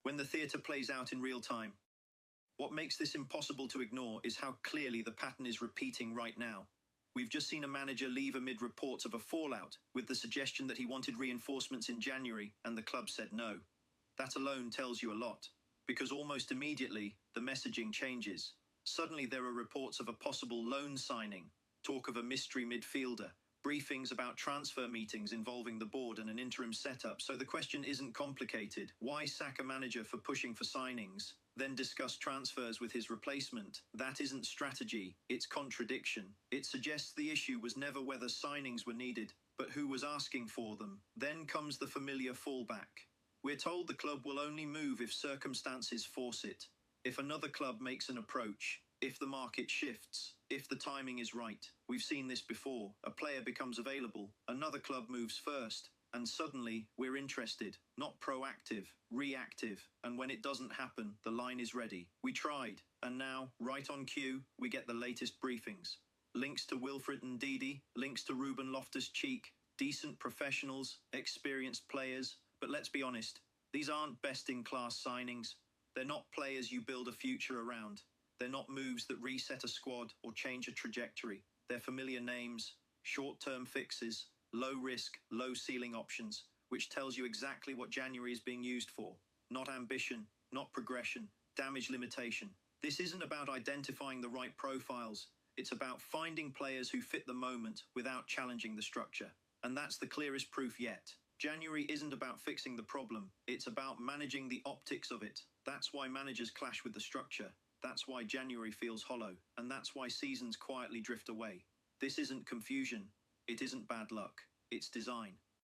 when the theatre plays out in real time. What makes this impossible to ignore is how clearly the pattern is repeating right now. We've just seen a manager leave amid reports of a fallout, with the suggestion that he wanted reinforcements in January, and the club said no. That alone tells you a lot, because almost immediately, the messaging changes. Suddenly there are reports of a possible loan signing, talk of a mystery midfielder, briefings about transfer meetings involving the board and an interim setup. So the question isn't complicated. Why sack a manager for pushing for signings, then discuss transfers with his replacement? That isn't strategy, it's contradiction. It suggests the issue was never whether signings were needed, but who was asking for them. Then comes the familiar fallback. We're told the club will only move if circumstances force it. If another club makes an approach, if the market shifts, if the timing is right. We've seen this before. A player becomes available, another club moves first, and suddenly we're interested. Not proactive, reactive. And when it doesn't happen, the line is ready. We tried, and now, right on cue, we get the latest briefings. Links to Wilfred Ndidi, links to Ruben Loftus-Cheek, decent professionals, experienced players. But let's be honest, these aren't best-in-class signings. They're not players you build a future around. They're not moves that reset a squad or change a trajectory. They're familiar names, short-term fixes, low-risk, low-ceiling options, which tells you exactly what January is being used for. Not ambition, not progression, damage limitation. This isn't about identifying the right profiles. It's about finding players who fit the moment without challenging the structure. And that's the clearest proof yet. January isn't about fixing the problem. It's about managing the optics of it. That's why managers clash with the structure. That's why January feels hollow, and that's why seasons quietly drift away. This isn't confusion. It isn't bad luck. It's design.